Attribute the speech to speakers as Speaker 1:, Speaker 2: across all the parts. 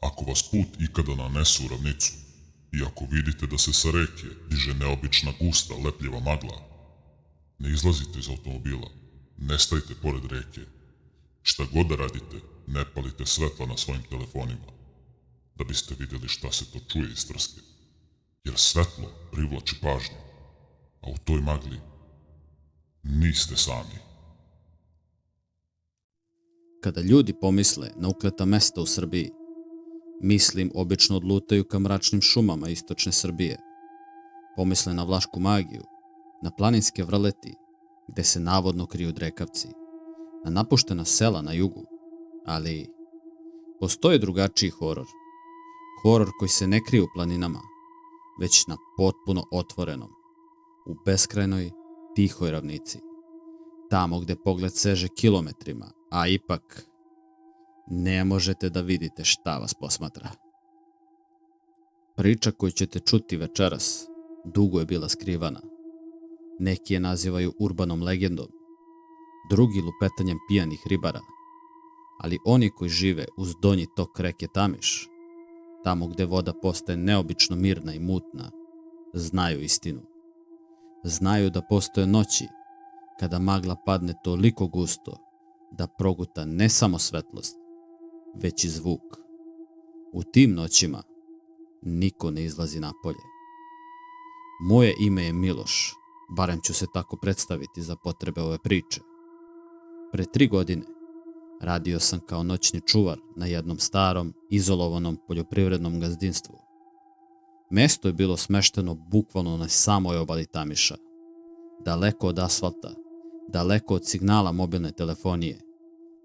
Speaker 1: Ako vas put ikada nanese u ravnicu i ako vidite da se sa reke diže neobična gusta, lepljiva magla, ne izlazite iz automobila, ne stajte pored reke. Šta god da radite, ne palite svetla na svojim telefonima, da biste vidjeli šta se to čuje iz trske. Jer svetlo privlači pažnju, a u toj magli niste sami.
Speaker 2: Kada ljudi pomisle na ukleta mesta u Srbiji, mislim obično odlutaju ka mračnim šumama istočne Srbije. Pomisle na vlašku magiju, na planinske vrleti, gde se navodno kriju drekavci, na napuštena sela na jugu, ali postoji drugačiji horor. Horor koji se ne krije u planinama, već na potpuno otvorenom, u beskrajnoj, tihoj ravnici. Tamo gde pogled seže kilometrima, a ipak ne možete da vidite šta vas posmatra. Priča koju ćete čuti večeras dugo je bila skrivana. Neki je nazivaju urbanom legendom, drugi lupetanjem pijanih ribara, ali oni koji žive uz donji tok reke Tamiš, tamo gde voda postaje neobično mirna i mutna, znaju istinu. Znaju da postoje noći kada magla padne toliko gusto da proguta ne samo svetlost, već i zvuk. U tim noćima niko ne izlazi napolje. Moje ime je Miloš, barem ću se tako predstaviti za potrebe ove priče. Pre 3 godine radio sam kao noćni čuvar na jednom starom, izolovanom poljoprivrednom gazdinstvu. Mesto je bilo smešteno bukvalno na samoj obali Tamiša, daleko od asfalta, daleko od signala mobilne telefonije.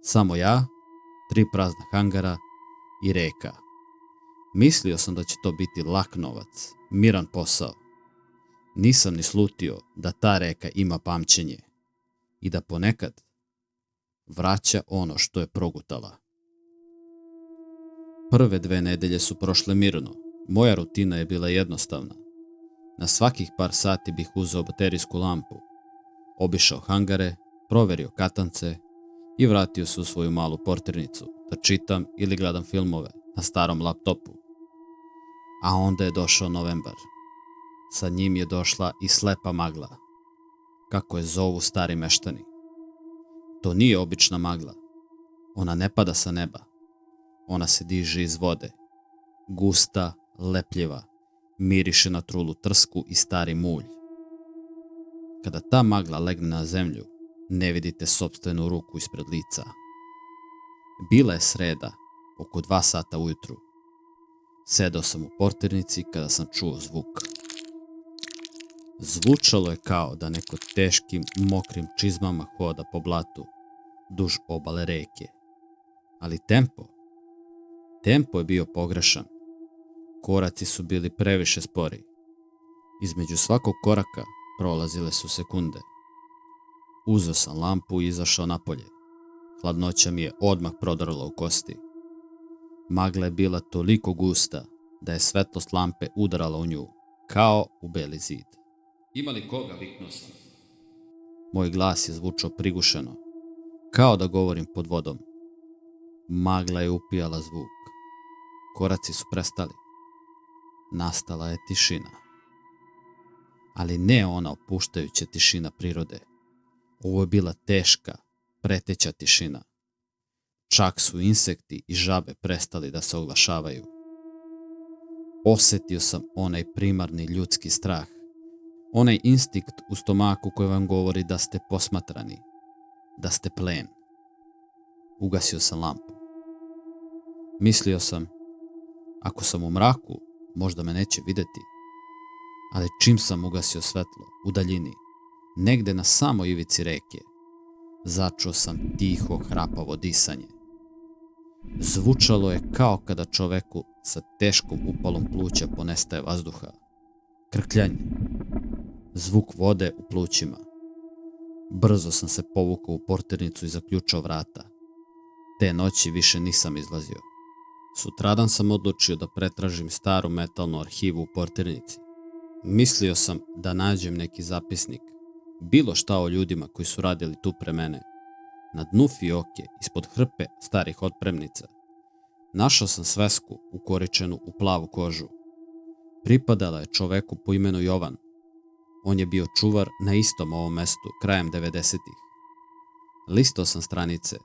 Speaker 2: Samo ja, 3 prazna hangara i reka. Mislio sam da će to biti lak novac, miran posao. Nisam ni slutio da ta reka ima pamćenje i da ponekad vraća ono što je progutala. Prve 2 nedelje su prošle mirno. Moja rutina je bila jednostavna. Na svakih par sati bih uzeo baterijsku lampu, obišao hangare, proverio katance i vratio se u svoju malu portirnicu da čitam ili gledam filmove na starom laptopu. A onda je došao novembar. Sa njim je došla i slepa magla, kako je zovu stari meštani. To nije obična magla. Ona ne pada sa neba. Ona se diže iz vode. Gusta, lepljiva, miriše na trulu trsku i stari mulj. Kada ta magla legne na zemlju, ne vidite sopstvenu ruku ispred lica. Bila je sreda, oko 2 sata ujutru. Sedao sam u portirnici kada sam čuo zvuk. Zvučalo je kao da neko teškim, mokrim čizmama hoda po blatu, duž obale reke. Ali tempo je bio pogrešan. Koraci su bili previše spori. Između svakog koraka prolazile su sekunde. Uzeo sam lampu i izašao napolje. Hladnoća mi je odmah prodrla u kosti. Magla je bila toliko gusta da je svetlost lampe udarala u nju, kao u beli zid. Ima li koga, viknuo sam. Moj glas je zvučao prigušeno, kao da govorim pod vodom. Magla je upijala zvuk. Koraci su prestali. Nastala je tišina. Ali ne ona opuštajuća tišina prirode. Ovo je bila teška, preteća tišina. Čak su insekti i žabe prestali da se oglašavaju. Osetio sam onaj primarni ljudski strah. Onaj instinkt u stomaku koji vam govori da ste posmatrani, da ste plen. Ugasio sam lampu. Mislio sam, ako sam u mraku, možda me neće videti. Ali čim sam ugasio svetlo, u daljini, negde na samoj ivici reke, začuo sam tiho, hrapavo disanje. Zvučalo je kao kada čoveku sa teškom upalom pluća ponestaje vazduha. Krkljanje. Zvuk vode u plućima. Brzo sam se povukao u portirnicu i zaključao vrata. Te noći više nisam izlazio. Sutradan sam odlučio da pretražim staru metalnu arhivu u portirnici. Mislio sam da nađem neki zapisnik, bilo šta o ljudima koji su radili tu pre mene. Na dnu fioke, ispod hrpe starih otpremnica, Našao sam svesku ukoričenu u plavu kožu. Pripadala je čoveku po imenu Jovan. On je bio čuvar na istom ovom mestu krajem 90-ih. Listao sam stranice.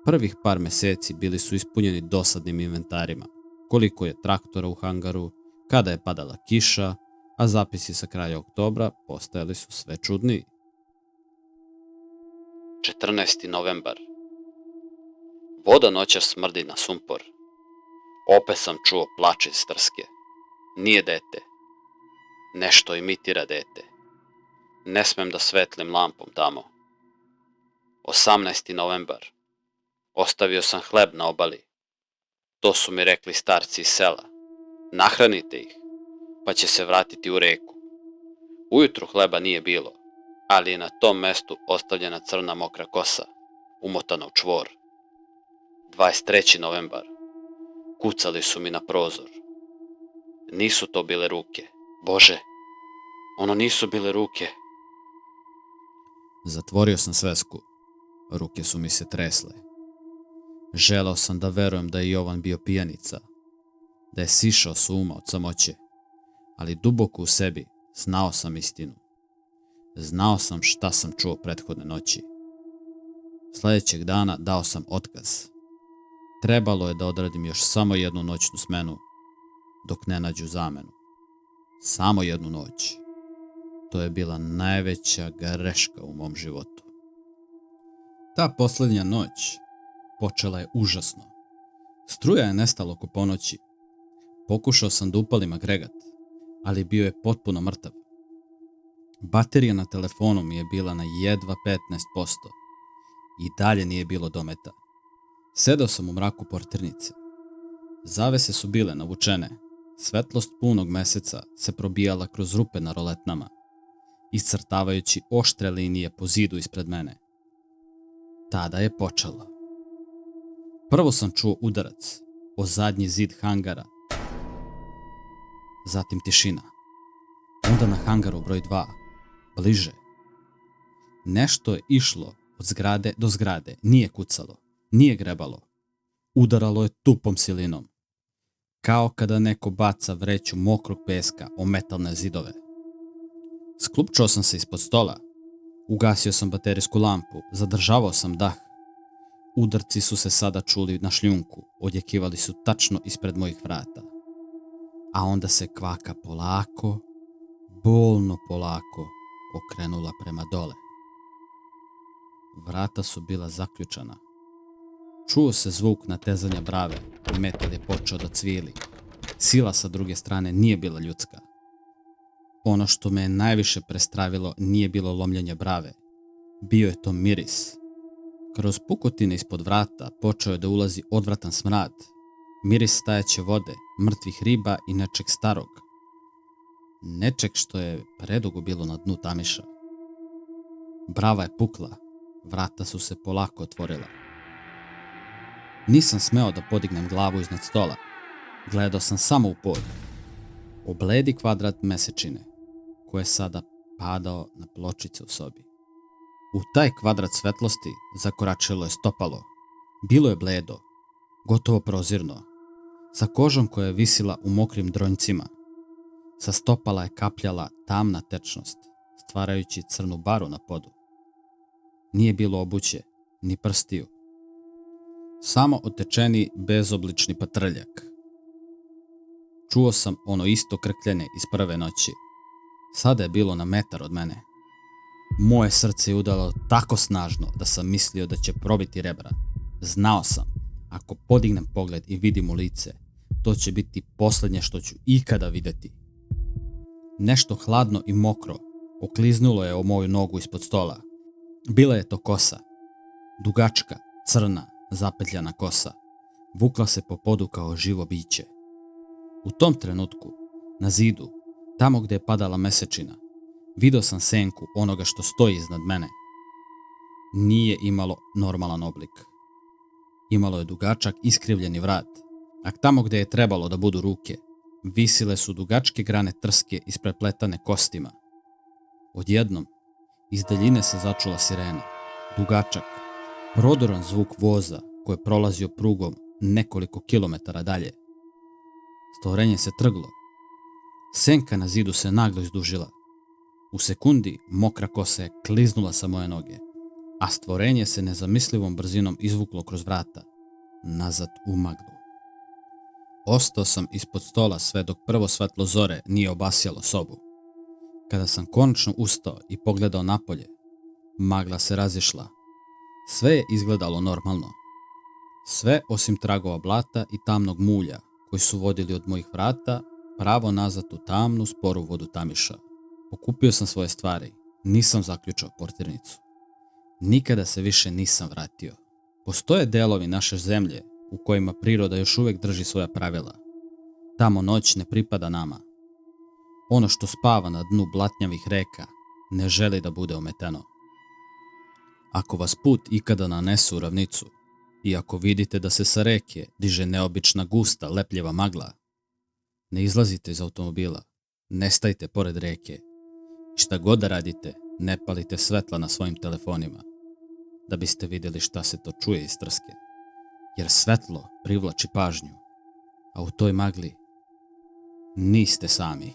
Speaker 2: Prvih par meseci bili su ispunjeni dosadnim inventarima. Koliko je traktora u hangaru, kada je padala kiša, a zapisi sa kraja oktobra postajali su sve čudniji. 14. novembar. Voda noćas smrdi na sumpor. Opet sam čuo plač iz trske. Nije dete. Nešto imitira dete. Ne smem da svetlim lampom tamo. 18. novembar. Ostavio sam hleb na obali. To su mi rekli starci iz sela. Nahranite ih, pa će se vratiti u reku. Ujutru hleba nije bilo, ali je na tom mestu ostavljena crna mokra kosa, umotana u čvor. 23. novembar. Kucali su mi na prozor. Nisu to bile ruke. Bože, ono nisu bile ruke. Zatvorio sam svesku. Ruke su mi se tresle. Želao sam da verujem da je Jovan bio pijanica, da je sišao s uma od samoće, ali duboko u sebi znao sam istinu. Znao sam šta sam čuo prethodne noći. Sljedećeg dana dao sam otkaz. Trebalo je da odradim još samo jednu noćnu smenu, dok ne nađu zamenu. Samo jednu noć. To je bila najveća greška u mom životu. Ta posljednja noć počela je užasno. Struja je nestala oko ponoći. Pokušao sam da upalim agregat, ali bio je potpuno mrtav. Baterija na telefonu mi je bila na jedva 15%. I dalje nije bilo dometa. Sedao sam u mraku portirnice. Zavese su bile navučene. Svetlost punog meseca se probijala kroz rupe na roletnama, iscrtavajući oštre linije po zidu ispred mene. Tada je počelo. Prvo sam čuo udarac o zadnji zid hangara. Zatim tišina. Onda na hangaru broj 2. Bliže. Nešto je išlo od zgrade do zgrade. Nije kucalo. Nije grebalo. Udaralo je tupom silinom. Kao kada neko baca vreću mokrog peska o metalne zidove. Sklupčao sam se ispod stola. Ugasio sam baterijsku lampu. Zadržavao sam dah. Udarci su se sada čuli na šljunku. Odjekivali su tačno ispred mojih vrata. A onda se kvaka polako, bolno polako, okrenula prema dole. Vrata su bila zaključana. Čuo se zvuk natezanja brave. Metal je počeo da cvili. Sila sa druge strane nije bila ljudska. Ono što me je najviše prestravilo nije bilo lomljenje brave. Bio je to miris. Kroz pukotine ispod vrata počeo je da ulazi odvratan smrad. Miris stajaće vode, mrtvih riba i nečeg starog. Nečeg što je predugo bilo na dnu tamiša. Brava je pukla. Vrata su se polako otvorila. Nisam smeo da podignem glavu iznad stola. Gledao sam samo u pod. O bledi kvadrat mesečine, koji je sada padao na pločice u sobi. U taj kvadrat svetlosti zakoračilo je stopalo. Bilo je bledo, gotovo prozirno, sa kožom koja je visila u mokrim dronjcima. Sa stopala je kapljala tamna tečnost, stvarajući crnu baru na podu. Nije bilo obuće, ni prstiju. Samo otečeni bezoblični patrljak. Čuo sam ono isto krkljanje iz prve noći. Sada je bilo na metar od mene. Moje srce je udaralo tako snažno da sam mislio da će probiti rebra. Znao sam, ako podignem pogled i vidim u lice, to će biti posljednje što ću ikada vidjeti. Nešto hladno i mokro okliznulo je o moju nogu ispod stola. Bila je to kosa. Dugačka, crna, zapetljana kosa. Vukla se po podu kao živo biće. U tom trenutku, na zidu, tamo gdje je padala mesečina, vidio sam senku onoga što stoji iznad mene. Nije imalo normalan oblik. Imalo je dugačak iskrivljeni vrat, a tamo gdje je trebalo da budu ruke, visile su dugačke grane trske isprepletane kostima. Odjednom, iz daljine se začula sirena. Dugačak, prodoran zvuk voza koji je prolazio prugom nekoliko kilometara dalje. Stvorenje se trglo. Senka na zidu se naglo izdužila. U sekundi mokra kosa je kliznula sa moje noge, a stvorenje se nezamislivom brzinom izvuklo kroz vrata, nazad u maglu. Ostao sam ispod stola sve dok prvo svetlo zore nije obasjalo sobu. Kada sam konačno ustao i pogledao napolje, magla se razišla. Sve je izgledalo normalno. Sve osim tragova blata i tamnog mulja koji su vodili od mojih vrata pravo nazad u tamnu, sporu vodu Tamiša. Pokupio sam svoje stvari, nisam zaključao portirnicu. Nikada se više nisam vratio. Postoje delovi naše zemlje u kojima priroda još uvijek drži svoja pravila. Tamo noć ne pripada nama. Ono što spava na dnu blatnjavih reka ne želi da bude ometeno. Ako vas put ikada nanesu u ravnicu i ako vidite da se sa reke diže neobična gusta, lepljiva magla, ne izlazite iz automobila, ne stajte pored reke. Šta god da radite, ne palite svetla na svojim telefonima, da biste vidjeli šta se to čuje iz trske. Jer svetlo privlači pažnju, a u toj magli niste sami.